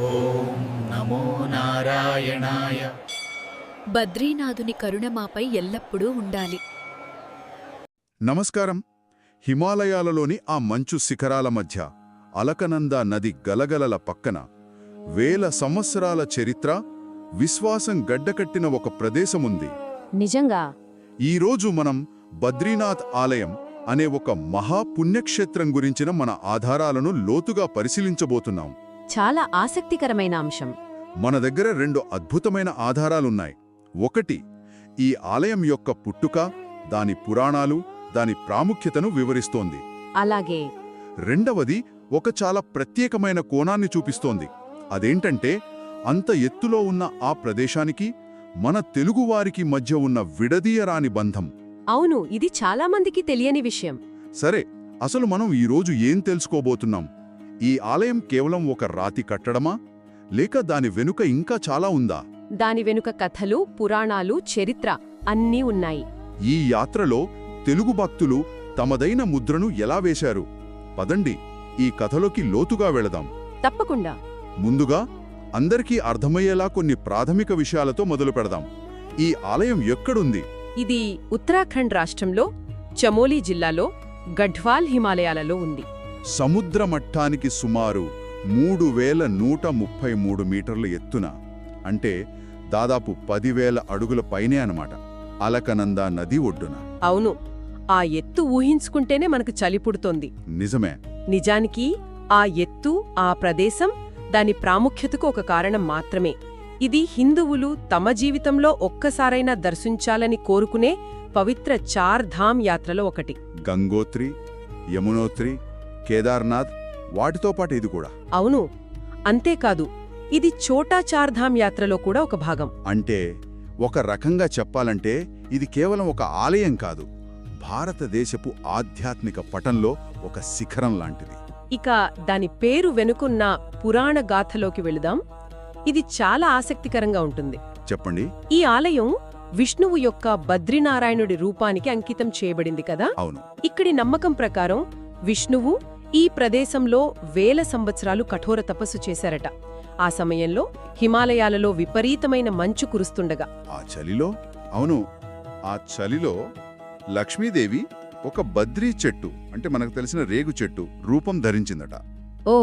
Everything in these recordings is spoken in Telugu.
ఓం నమో నారాయణాయ. బద్రీనాథుని కరుణ మాపై ఎల్లప్పుడూ ఉండాలి. నమస్కారం. హిమాలయాలలోని ఆ మంచు శిఖరాల మధ్య అలకనంద నది గలగలల పక్కన వేల సంవత్సరాల చరిత్ర, విశ్వాసం గడ్డకట్టిన ఒక ప్రదేశముంది. నిజంగా ఈరోజు మనం బద్రీనాథ్ ఆలయం అనే ఒక మహాపుణ్యక్షేత్రం గురించిన మన ఆధారాలను లోతుగా పరిశీలించబోతున్నాం. చాలా ఆసక్తికరమైన అంశం. మన దగ్గర రెండు అద్భుతమైన ఆధారాలున్నాయి. ఒకటి, ఈ ఆలయం యొక్క పుట్టుక, దాని పురాణాలు, దాని ప్రాముఖ్యతను వివరిస్తోంది. అలాగే రెండవది, ఒక చాలా ప్రత్యేకమైన కోణాన్ని చూపిస్తోంది. అదేంటంటే, అంత ఎత్తులో ఉన్న ఆ ప్రదేశానికి మన తెలుగువారికి మధ్య ఉన్న విడదీయరాని బంధం. అవును, ఇది చాలా మందికి తెలియని విషయం. సరే, అసలు మనం ఈరోజు ఏం తెలుసుకోబోతున్నాం? ఈ ఆలయం కేవలం ఒక రాతి కట్టడమా, లేక దాని వెనుక ఇంకా చాలా ఉందా? దాని వెనుక కథలు, పురాణాలు, చరిత్ర అన్నీ ఉన్నాయి. ఈ యాత్రలో తెలుగు భక్తులు తమదైన ముద్రను ఎలా వేశారు? పదండి, ఈ కథలోకి లోతుగా వెళదాం. తప్పకుండా. ముందుగా అందరికీ అర్థమయ్యేలా కొన్ని ప్రాథమిక విషయాలతో మొదలు పెడదాం. ఈ ఆలయం ఎక్కడుంది? ఇది ఉత్తరాఖండ్ రాష్ట్రంలో చమోలీ జిల్లాలో గఢ్వాల్ హిమాలయాలలో ఉంది. సముద్ర మట్టానికి సుమారు 3133 మీటర్ల ఎత్తున, అంటే దాదాపు 10,000 అడుగుల పైనే అన్నమాట. అలకనంద నది ఒడ్డున. అవును, ఆ ఎత్తు ఊహించుకుంటేనే మనకు చలి పుడుతోంది. నిజమే. నిజానికి ఆ ఎత్తు, ఆ ప్రదేశం, దాని ప్రాముఖ్యతకు ఒక కారణం మాత్రమే. ఇది హిందువులు తమ జీవితంలో ఒక్కసారైనా దర్శించాలని కోరుకునే పవిత్ర 4 ధామ్ యాత్రలో ఒకటి. గంగోత్రి, యమునోత్రి, కేదార్నాథ్, వాటితో పాటు ఇది కూడా. అవును, అంతేకాదు, ఇది ఛోటా 4 ధామ్ యాత్రలో కూడా ఒక భాగం. అంటే ఒక రకంగా చెప్పాలంటే ఇది కేవలం ఒక ఆలయం కాదు, భారతదేశపు ఆధ్యాత్మిక పటంలో ఒక శిఖరం లాంటిది. ఇక దాని పేరు వెనుకున్న పురాణ గాథలోకి వెళుదాం. ఇది చాలా ఆసక్తికరంగా ఉంటుంది. చెప్పండి. ఈ ఆలయం విష్ణువు యొక్క బద్రీనారాయణుడి రూపానికి అంకితం చేయబడింది కదా. అవును. ఇక్కడి నమ్మకం ప్రకారం విష్ణువు ఈ ప్రదేశంలో వేల సంవత్సరాలు కఠోర తపస్సు చేశారట. ఆ సమయంలో హిమాలయాలలో విపరీతమైన మంచు కురుస్తుండగా ఆ చలిలో, అవును, ఆ చలిలో లక్ష్మీదేవి ఒక బద్రీ చెట్టు, అంటే మనకు తెలిసిన రేగు చెట్టు రూపం ధరించిందట. ఓ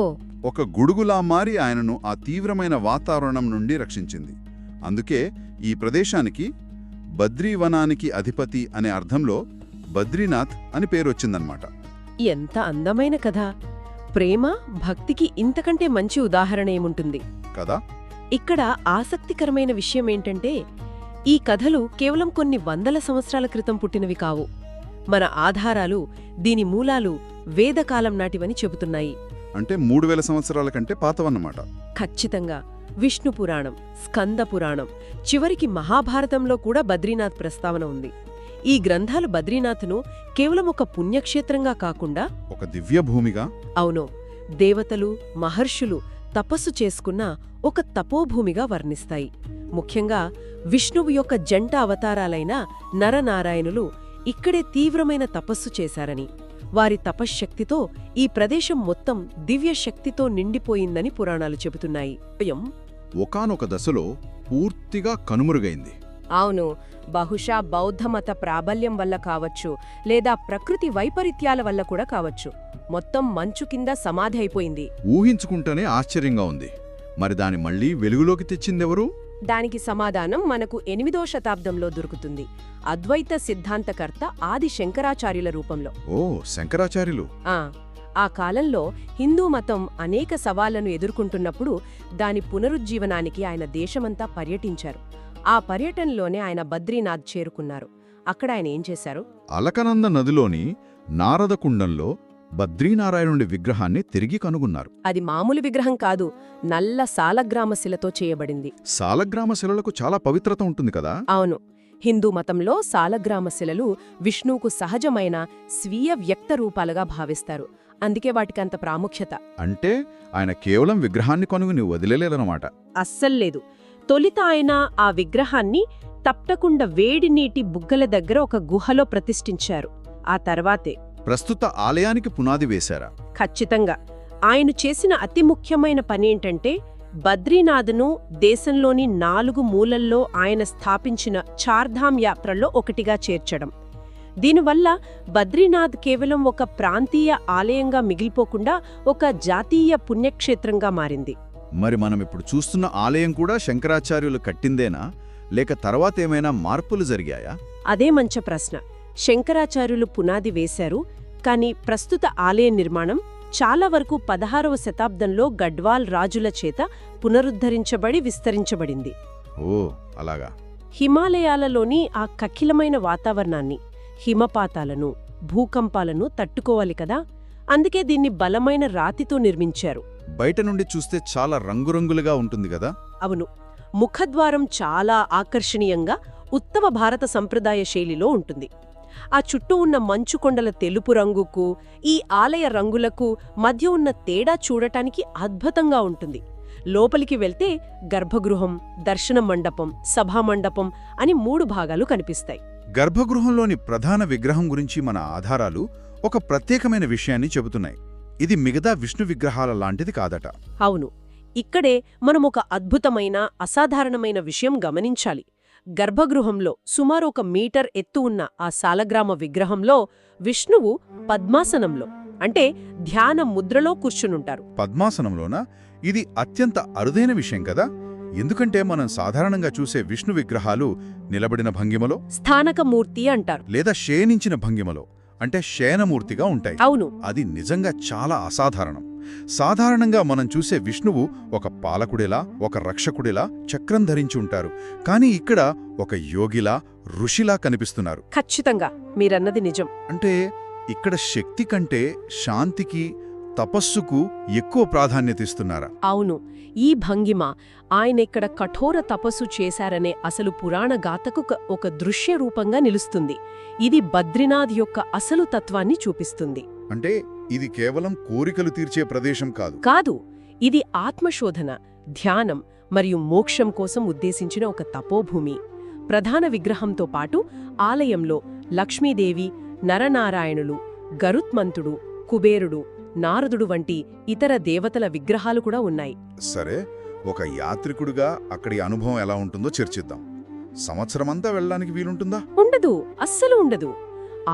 ఒక గుడుగులా మారి ఆయనను ఆ తీవ్రమైన వాతావరణం నుండి రక్షించింది. అందుకే ఈ ప్రదేశానికి బద్రీవనానికి అధిపతి అనే అర్థంలో బద్రీనాథ్ అని పేరొచ్చిందన్నమాట. ఎంత అందమైన కథ! ప్రేమ, భక్తికి ఇంతకంటే మంచి ఉదాహరణ ఏముంటుంది కదా. ఇక్కడ ఆసక్తికరమైన విషయమేంటంటే, ఈ కథలు కేవలం కొన్ని వందల సంవత్సరాల క్రితం పుట్టినవి కావు. మన ఆధారాలు, దీని మూలాలు వేదకాలం నాటివని చెబుతున్నాయి. అంటే 3000 సంవత్సరాల కంటే పాతవన్నమాట. ఖచ్చితంగా. విష్ణు పురాణం, స్కంద పురాణం, చివరికి మహాభారతంలో కూడా బద్రీనాథ్ ప్రస్తావన ఉంది. ఈ గ్రంథాలు బద్రీనాథ్ను కేవలం ఒక పుణ్యక్షేత్రంగా కాకుండా ఒక దివ్య భూమిగా, అవును, దేవతలు, మహర్షులు తపస్సు చేసుకున్న ఒక తపోభూమిగా వర్ణిస్తాయి. ముఖ్యంగా విష్ణువు యొక్క జంట అవతారాలైన నరనారాయణులు ఇక్కడే తీవ్రమైన తపస్సు చేశారని, వారి తపశ్శక్తితో ఈ ప్రదేశం మొత్తం దివ్యశక్తితో నిండిపోయిందని పురాణాలు చెబుతున్నాయి. ఒకానొక దశలో పూర్తిగా కనుమరుగైంది. అవును, బహుశా బౌద్ధమత ప్రాబల్యం వల్ల కావచ్చు, లేదా ప్రకృతి వైపరీత్యాల వల్ల కూడా కావచ్చు. మొత్తం మంచు కింద సమాధి అయిపోయింది. ఊహించుకుంటేనే ఆశ్చర్యంగా ఉంది. మరి దాని మళ్లీ వెలుగులోకి తెచ్చిందెవరు? దానికి సమాధానం మనకు 8వ శతాబ్దంలో దొరుకుతుంది. అద్వైత సిద్ధాంతకర్త ఆది శంకరాచార్యుల రూపంలో. ఓ, శంకరాచార్యులు. ఆ కాలంలో హిందూ మతం అనేక సవాళ్లను ఎదుర్కొంటున్నప్పుడు దాని పునరుజ్జీవనానికి ఆయన దేశమంతా పర్యటించారు. ఆ పర్యటనలోనే ఆయన బద్రీనాథ్ చేరుకున్నారు. అక్కడ ఆయన ఏం చేశారు? అలకనంద నదిలోని నారదకుండంలో బద్రీనారాయణుడి విగ్రహాన్ని తిరిగి కనుగొన్నారు. అది మామూలు విగ్రహం కాదు, నల్ల సాలగ్రామ శిలతో చేయబడింది. సాలగ్రామ శిలలకు చాలా పవిత్రత ఉంటుంది కదా. అవును, హిందూ మతంలో సాలగ్రామ శిలలు విష్ణువుకు సహజమైన స్వీయ వ్యక్త రూపాలుగా భావిస్తారు. అందుకే వాటికంత ప్రాముఖ్యత. అంటే ఆయన కేవలం విగ్రహాన్ని కనుగొని వదిలేలేదన్నమాట. అస్సల్లేదు. తొలిత ఆయన ఆ విగ్రహాన్ని తప్పకుండా వేడి నీటి బుగ్గల దగ్గర ఒక గుహలో ప్రతిష్ఠించారు. ఆ తర్వాతే ప్రస్తుత ఆలయానికి పునాది వేశారా? ఖచ్చితంగా. ఆయన చేసిన అతి ముఖ్యమైన పనేంటంటే బద్రీనాథ్ను దేశంలోని 4 మూలల్లో ఆయన స్థాపించిన చార్ధామ్ యాత్రల్లో ఒకటిగా చేర్చడం. దీనివల్ల బద్రీనాథ్ కేవలం ఒక ప్రాంతీయ ఆలయంగా మిగిలిపోకుండా ఒక జాతీయ పుణ్యక్షేత్రంగా మారింది. మరి మనమిప్పుడు చూస్తున్న ఆలయం కూడా శంకరాచార్యులు కట్టిందేనా, లేక తర్వాతేమైనా మార్పులు జరిగాయా? అదే మంచి ప్రశ్న. శంకరాచార్యులు పునాది వేశారు, కానీ ప్రస్తుత ఆలయ నిర్మాణం చాలా వరకు 16వ శతాబ్దంలో గడ్వాల్ రాజుల చేత పునరుద్ధరించబడి విస్తరించబడింది. ఓ అలాగా. హిమాలయాలలోని ఆ కఠినమైన వాతావరణాన్ని, హిమపాతాలను, భూకంపాలను తట్టుకోవాలి కదా, అందుకే దీన్ని బలమైన రాతితో నిర్మించారు. బయట నుండి చూస్తే చాలా రంగురంగులుగా ఉంటుంది కదా? అవును. ముఖద్వారం చాలా ఆకర్షణీయంగా ఉత్తమ భారత సంప్రదాయ శైలిలో ఉంటుంది. ఆ చుట్టూ ఉన్న మంచుకొండల తెలుపు రంగుకు, ఈ ఆలయ రంగులకు మధ్య ఉన్న తేడా చూడటానికి అద్భుతంగా ఉంటుంది. లోపలికి వెళ్తే గర్భగృహం, దర్శన మండపం, సభామండపం అని 3 భాగాలు కనిపిస్తాయి. గర్భగృహంలోని ప్రధాన విగ్రహం గురించి మన ఆధారాలు ఒక ప్రత్యేకమైన విషయాన్ని చెబుతున్నాయి. ఇది మిగతా విష్ణు విగ్రహాల లాంటిది కాదట. అవును. ఇక్కడే మనం ఒక అద్భుతమైన, అసాధారణమైన విషయం గమనించాలి. గర్భగృహంలో సుమారు 1 మీటర్ ఎత్తు ఉన్న ఆ సాలగ్రామ విగ్రహంలో విష్ణువు పద్మాసనంలో, అంటే ధ్యాన ముద్రలో కూర్చునుంటారు. పద్మాసనంలోనా? ఇది అత్యంత అరుదైన విషయం కదా, ఎందుకంటే మనం సాధారణంగా చూసే విష్ణు విగ్రహాలు నిలబడిన భంగిమలో, స్థానక మూర్తి అంటారు, లేదా శయనించిన భంగిమలో, అంటే శయనమూర్తిగా ఉంటాయి. అవును. అది నిజంగా చాలా అసాధారణం. సాధారణంగా మనం చూసే విష్ణువు ఒక పాలకుడిలా, ఒక రక్షకుడిలా చక్రం ధరించి ఉంటారు. కానీ ఇక్కడ ఒక యోగిలా, ఋషిలా కనిపిస్తున్నారు. ఖచ్చితంగా మీరన్నది నిజం. అంటే ఇక్కడ శక్తి కంటే శాంతికి, తపస్సుకు ఎక్కువ ప్రాధాన్యత ఇస్తున్నారా? అవును. ఈ భంగిమ ఆయనెక్కడ కఠోర తపస్సు చేశారనే అసలు పురాణ గాథకు ఒక దృశ్య రూపంగా నిలుస్తుంది. ఇది బద్రీనాథ్ యొక్క అసలు తత్వాన్ని చూపిస్తుంది. అంటే ఇది కేవలం కోరికలు తీర్చే ప్రదేశం కాదు. ఇది ఆత్మశోధన, ధ్యానం మరియు మోక్షం కోసం ఉద్దేశించిన ఒక తపోభూమి. ప్రధాన విగ్రహంతో పాటు ఆలయంలో లక్ష్మీదేవి, నరనారాయణులు, గరుత్మంతుడు, కుబేరుడు, నారదుడు వంటి ఇతర దేవతల విగ్రహాలు కూడా ఉన్నాయి. సరే, ఒక యాత్రికుడిగా అక్కడి అనుభవం ఎలా ఉంటుందో చర్చిద్దాం. సంవత్సరమంతా వెళ్ళడానికి వీలుంటుందా? ఉండదు, అస్సలు ఉండదు.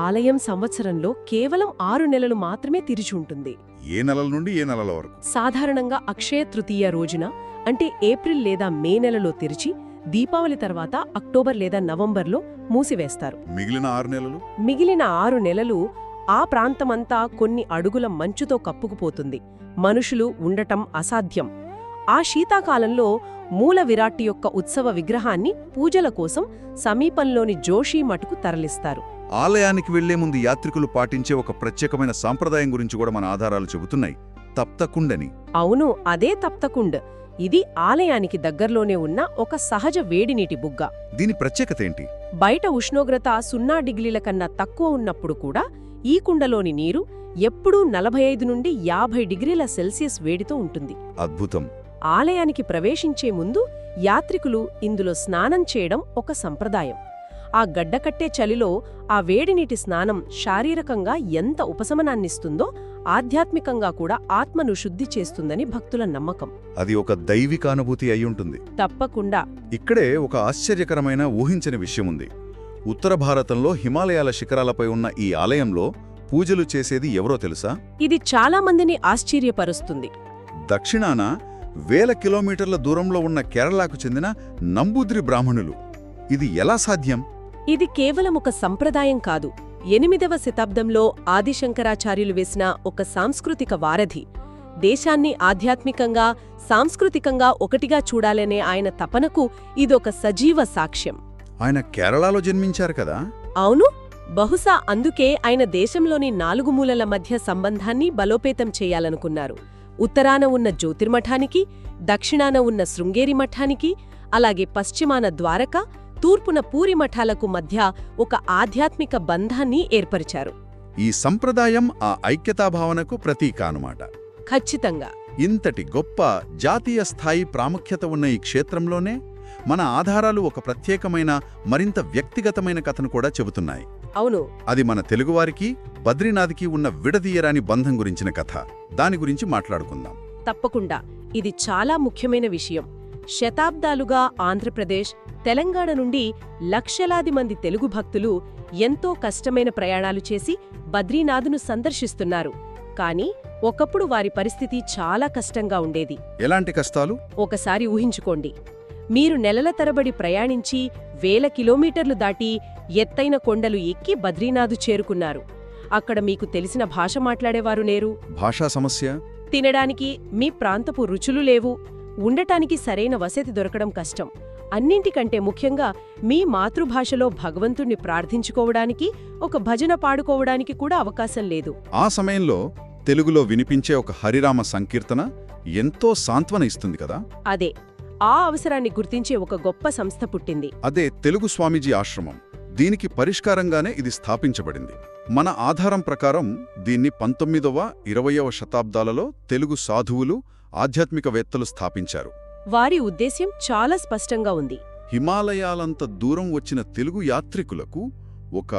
ఆలయం సంవత్సరంలో కేవలం 6 నెలలు మాత్రమే తెరిచి ఉంటుంది. ఏ నెలల నుండి ఏ నెలల వరకు? సాధారణంగా అక్షయ తృతీయ రోజున, అంటే ఏప్రిల్ లేదా మే నెలలో తెరిచి, దీపావళి తర్వాత అక్టోబర్ లేదా నవంబర్లో మూసివేస్తారు. మిగిలిన 6 నెలలు? మిగిలిన 6 నెలలు ఆ ప్రాంతమంతా కొన్ని అడుగుల మంచుతో కప్పుకుపోతుంది. మనుషులు ఉండటం అసాధ్యం. ఆ శీతాకాలంలో మూల విరాట్టి యొక్క ఉత్సవ విగ్రహాన్ని పూజల కోసం సమీపంలోని జోషి మఠకు తరలిస్తారు. ఆలయానికి వెళ్లే ముందు యాత్రికులు పాటించే ఒక ప్రత్యేకమైన సాంప్రదాయం గురించి కూడా మన ఆధారాలు చెబుతున్నాయి. తప్తకుండని. అవును, అదే తప్తకుండ్. ఇది ఆలయానికి దగ్గర్లోనే ఉన్న ఒక సహజ వేడినీటి బుగ్గ. దీని ప్రత్యేకత ఏంటి? బయట ఉష్ణోగ్రత 0 డిగ్రీల కన్నా తక్కువ ఉన్నప్పుడు కూడా ఈ కుండలోని నీరు ఎప్పుడూ 45 నుండి 50 డిగ్రీల సెల్సియస్ వేడితో ఉంటుంది. అద్భుతం. ఆలయానికి ప్రవేశించే ముందు యాత్రికులు ఇందులో స్నానం చేయడం ఒక సంప్రదాయం. ఆ గడ్డకట్టే చలిలో ఆ వేడినీటి స్నానం శారీరకంగా ఎంత ఉపశమనాన్నిస్తుందో ఆధ్యాత్మికంగా కూడా ఆత్మను శుద్ధి చేస్తుందని భక్తుల నమ్మకం. అది ఒక దైవికానుభూతి అయ్యుంటుంది. తప్పకుండా. ఇక్కడే ఒక ఆశ్చర్యకరమైన ఊహించని విషయముంది. ఉత్తర భారతంలో హిమాలయాల శిఖరాలపై ఉన్న ఈ ఆలయంలో పూజలు చేసేది ఎవరో తెలుసా? ఇది చాలా మందిని ఆశ్చర్యపరుస్తుంది. దక్షిణాన 1000 కిలోమీటర్ల దూరంలో ఉన్న కేరళకు చెందిన నంబూద్రి బ్రాహ్మణులు. ఇది ఎలా సాధ్యం? ఇది కేవలం ఒక సంప్రదాయం కాదు. 8వ శతాబ్దంలో ఆదిశంకరాచార్యులు వేసిన ఒక సాంస్కృతిక వారధి. దేశాన్ని ఆధ్యాత్మికంగా, సాంస్కృతికంగా ఒకటిగా చూడాలనే ఆయన తపనకు ఇదొక సజీవ సాక్ష్యం. ఆయన కేరళలో జన్మించారు కదా? అవును. బహుశా అందుకే ఆయన దేశంలోని 4 మూలల మధ్య సంబంధాన్ని బలోపేతం చేయాలనుకున్నారు. ఉత్తరాన ఉన్న జ్యోతిర్మఠానికి, దక్షిణాన ఉన్న శృంగేరి మఠానికి, అలాగే పశ్చిమాన ద్వారక, తూర్పున పూరి మఠాలకు మధ్య ఒక ఆధ్యాత్మిక బంధాన్ని ఏర్పరిచారు. ఈ సంప్రదాయం ఆ ఐక్యతాభావనకు ప్రతీక అన్నమాట. ఖచ్చితంగా. ఇంతటి గొప్ప జాతీయ స్థాయి ప్రాముఖ్యత ఉన్న ఈ క్షేత్రంలోనే మన ఆధారాలు ఒక ప్రత్యేకమైన, మరింత వ్యక్తిగతమైన కథను కూడా చెబుతున్నాయి. అవును. అది మన తెలుగువారికి బద్రీనాథ్కి ఉన్న విడదీయరాని బంధం గురించిన కథ. దాని గురించి మాట్లాడుకుందాం. తప్పకుండా. ఇది చాలా ముఖ్యమైన విషయం. శతాబ్దాలుగా ఆంధ్రప్రదేశ్, తెలంగాణ నుండి లక్షలాది మంది తెలుగు భక్తులు ఎంతో కష్టమైన ప్రయాణాలు చేసి బద్రీనాథ్ను సందర్శిస్తున్నారు. కానీ ఒకప్పుడు వారి పరిస్థితి చాలా కష్టంగా ఉండేది. ఎలాంటి కష్టాలు? ఒకసారి ఊహించుకోండి, మీరు నెలల తరబడి ప్రయాణించి వేల కిలోమీటర్లు దాటి ఎత్తైన కొండలు ఎక్కి బద్రీనాథ్ చేరుకున్నారు. అక్కడ మీకు తెలిసిన భాష మాట్లాడేవారు లేరు. భాషా సమస్య. తినడానికి మీ ప్రాంతపు రుచులు లేవు. ఉండటానికి సరైన వసతి దొరకడం కష్టం. అన్నింటికంటే ముఖ్యంగా మీ మాతృభాషలో భగవంతుణ్ణి ప్రార్థించుకోవడానికి, ఒక భజన పాడుకోవడానికి కూడా అవకాశం లేదు. ఆ సమయంలో తెలుగులో వినిపించే ఒక హరిరామ సంకీర్తన ఎంతో సాంత్వన ఇస్తుంది కదా. అదే ఆ అవసరాన్ని గుర్తించే ఒక గొప్ప సంస్థ పుట్టింది. అదే తెలుగు స్వామీజీ ఆశ్రమం. దీనికి పరిష్కారంగానే ఇది స్థాపించబడింది. మన ఆధారం ప్రకారం దీన్ని 19వ, 20వ శతాబ్దాలలో తెలుగు సాధువులు, ఆధ్యాత్మికవేత్తలు స్థాపించారు. వారి ఉద్దేశ్యం చాలా స్పష్టంగా ఉంది. హిమాలయాలంత దూరం వచ్చిన తెలుగు యాత్రికులకు ఒక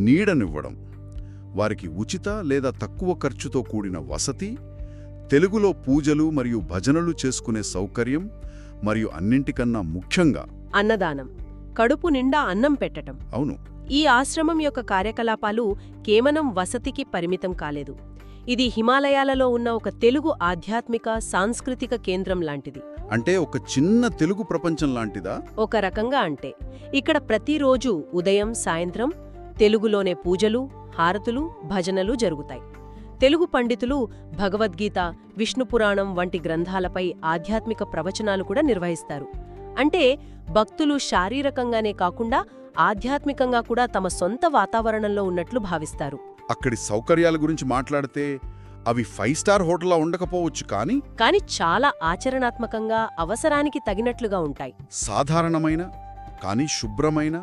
నీడనివ్వడం, వారికి ఉచిత లేదా తక్కువ ఖర్చుతో కూడిన వసతి, తెలుగులో పూజలు మరియు భజనలు చేసుకునే సౌకర్యం, మరియు అన్నింటికన్నా ముఖ్యంగా అన్నదానం, కడుపు నిండా అన్నం పెట్టటం. అవును, ఈ ఆశ్రమం యొక్క కార్యకలాపాలు కేవలం వసతికి పరిమితం కాలేదు. ఇది హిమాలయాలలో ఉన్న ఒక తెలుగు ఆధ్యాత్మిక, సాంస్కృతిక కేంద్రం లాంటిది. అంటే ఒక చిన్న తెలుగు ప్రపంచం లాంటిదా? ఒక రకంగా అంటే ఇక్కడ ప్రతిరోజు ఉదయం, సాయంత్రం తెలుగులోనే పూజలు, హారతులు, భజనలు జరుగుతాయి. తెలుగు పండితులు భగవద్గీత, విష్ణుపురాణం వంటి గ్రంథాలపై ఆధ్యాత్మిక ప్రవచనాలు కూడా నిర్వహిస్తారు. అంటే భక్తులు శారీరకంగానే కాకుండా ఆధ్యాత్మికంగా కూడా తమ సొంత వాతావరణంలో ఉన్నట్లు భావిస్తారు. అక్కడి సౌకర్యాల గురించి మాట్లాడితే అవి 5 స్టార్ హోటల్లా ఉండకపోవచ్చు, కానీ చాలా ఆచరణాత్మకంగా అవసరానికి తగినట్లుగా ఉంటాయి. సాధారణమైన కానీ శుభ్రమైన,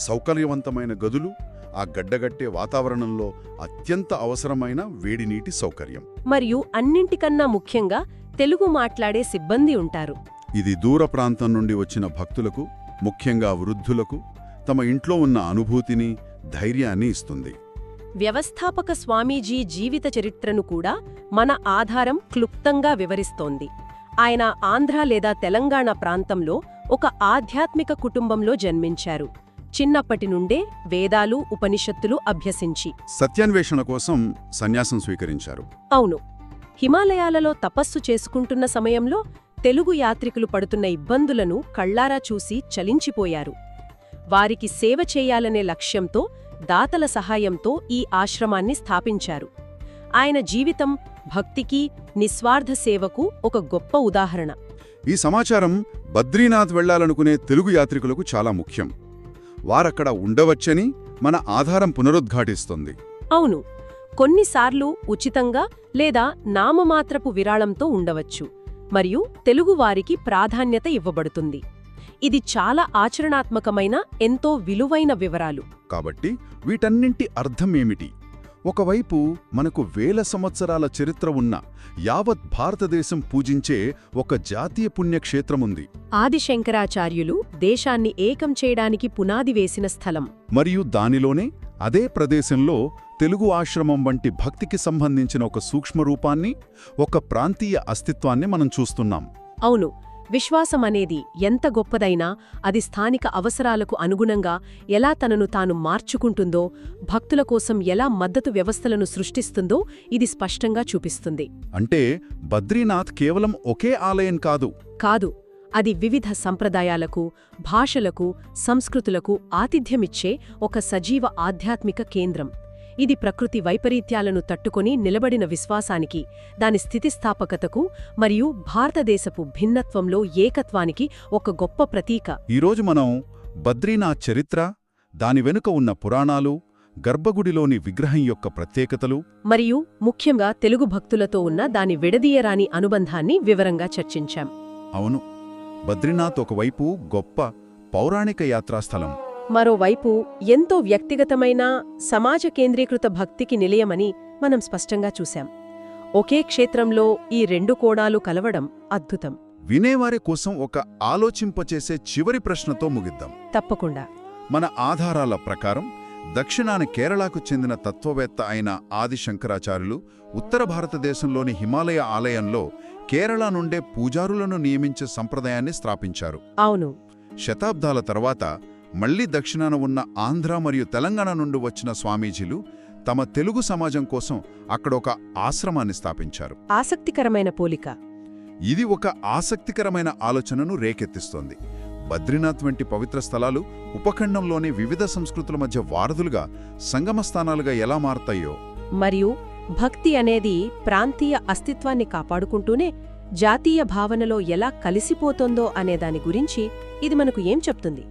సౌకర్యవంతమైన గదులు, ఆ గడ్డగట్టే వాతావరణంలో అత్యంత అవసరమైన వేడినీటి సౌకర్యం. మరియు అన్నింటికన్నా ముఖ్యంగా తెలుగు మాట్లాడే సిబ్బంది ఉంటారు. ఇది దూర ప్రాంతం నుండి వచ్చిన భక్తులకు, ముఖ్యంగా వృద్ధులకు, తమ ఇంట్లో ఉన్న అనుభూతిని, ధైర్యాన్ని ఇస్తుంది. వ్యవస్థాపక స్వామీజీ జీవిత చరిత్రను కూడా మన ఆధారం క్లుప్తంగా వివరిస్తోంది. ఆయన ఆంధ్ర లేదా తెలంగాణ ప్రాంతంలో ఒక ఆధ్యాత్మిక కుటుంబంలో జన్మించారు. చిన్నప్పటి నుండే వేదాలు, ఉపనిషత్తులు అభ్యసించి సత్యాన్వేషణ కోసం సన్యాసం స్వీకరించారు. అవును, హిమాలయాలలో తపస్సు చేసుకుంటున్న సమయంలో తెలుగు యాత్రికులు పడుతున్న ఇబ్బందులను కళ్లారా చూసి చలించిపోయారు. వారికి సేవ చేయాలనే లక్ష్యంతో, దాతల సహాయంతో ఈ ఆశ్రమాన్ని స్థాపించారు. ఆయన జీవితం భక్తికి, నిస్వార్థ సేవకు ఒక గొప్ప ఉదాహరణ. ఈ సమాచారం బద్రీనాథ్ వెళ్లాలనుకునే తెలుగు యాత్రికులకు చాలా ముఖ్యం. వారక్కడ ఉండవచ్చని మన ఆధారం పునరుద్ఘాటిస్తుంది. అవును, కొన్నిసార్లు ఉచితంగా లేదా నామమాత్రపు విరాళంతో ఉండవచ్చు, మరియు తెలుగువారికి ప్రాధాన్యత ఇవ్వబడుతుంది. ఇది చాలా ఆచరణాత్మకమైన, ఎంతో విలువైన వివరాలు. కాబట్టి వీటన్నింటి అర్థమేమిటి? ఒకవైపు మనకు వేల సంవత్సరాల చరిత్ర ఉన్న, యావత్ భారతదేశం పూజించే ఒక జాతీయ పుణ్యక్షేత్రముంది. ఆదిశంకరాచార్యులు దేశాన్ని ఏకం చేయడానికి పునాది వేసిన స్థలం. మరియు దానిలోనే, అదే ప్రదేశంలో తెలుగు ఆశ్రమం వంటి భక్తికి సంబంధించిన ఒక సూక్ష్మరూపాన్ని, ఒక ప్రాంతీయ అస్తిత్వాన్ని మనం చూస్తున్నాం. అవును, విశ్వాసం అనేది ఎంత గొప్పదైనా అది స్థానిక అవసరాలకు అనుగుణంగా ఎలా తనను తాను మార్చుకుంటుందో, భక్తుల కోసం ఎలా మద్దతు వ్యవస్థలను సృష్టిస్తుందో ఇది స్పష్టంగా చూపిస్తుంది. అంటే బద్రీనాథ్ కేవలం ఒకే ఆలయం కాదు. అది వివిధ సంప్రదాయాలకు, భాషలకు, సంస్కృతులకు ఆతిథ్యమిచ్చే ఒక సజీవ ఆధ్యాత్మిక కేంద్రం. ఇది ప్రకృతి వైపరీత్యాలను తట్టుకొని నిలబడిన విశ్వాసానికి, దాని స్థితిస్థాపకతకు మరియు భారతదేశపు భిన్నత్వంలో ఏకత్వానికి ఒక గొప్ప ప్రతీక. ఈరోజు మనం బద్రీనాథ్ చరిత్ర, దాని వెనుక ఉన్న పురాణాలు, గర్భగుడిలోని విగ్రహం యొక్క ప్రత్యేకతలు, మరియు ముఖ్యంగా తెలుగు భక్తులతో ఉన్న దాని విడదీయరాని అనుబంధాన్ని వివరంగా చర్చించాం. అవును, బద్రీనాథ్ ఒకవైపు గొప్ప పౌరాణిక యాత్రాస్థలం, మరోవైపు ఎంతో వ్యక్తిగతమైన, సమాజ కేంద్రీకృత భక్తికి నిలయమని మనం స్పష్టంగా చూశాం. ఒకే క్షేత్రంలో ఈ రెండు కోణాలు కలవడం అద్భుతం. వినేవారి కోసం ఒక ఆలోచింపచేసే చివరి ప్రశ్నతో ముగిద్దాం. తప్పకుండా. మన ఆధారాల ప్రకారం దక్షిణాన కేరళకు చెందిన తత్వవేత్త అయిన ఆది శంకరాచార్యులు ఉత్తర భారతదేశంలోని హిమాలయ ఆలయంలో కేరళ నుండే పూజారులను నియమించే సంప్రదాయాన్ని స్థాపించారు. అవును. శతాబ్దాల తర్వాత మళ్లీ దక్షిణాన ఉన్న ఆంధ్ర మరియు తెలంగాణ నుండి వచ్చిన స్వామీజీలు తమ తెలుగు సమాజం కోసం అక్కడ ఒక ఆశ్రమాన్ని స్థాపించారు. ఆసక్తికరమైన పోలిక. ఇది ఒక ఆసక్తికరమైన ఆలోచనను రేకెత్తిస్తోంది. బద్రీనాథ్ వంటి పవిత్ర స్థలాలు ఉపఖండంలోని వివిధ సంస్కృతుల మధ్య వారధులుగా సంగమస్థానాలుగా ఎలా మారతాయో, మరియు భక్తి అనేది ప్రాంతీయ అస్తిత్వాన్ని కాపాడుకుంటూనే జాతీయ భావనలో ఎలా కలిసిపోతోందో అనేదాని గురించి ఇది మనకు ఏం చెప్తుంది?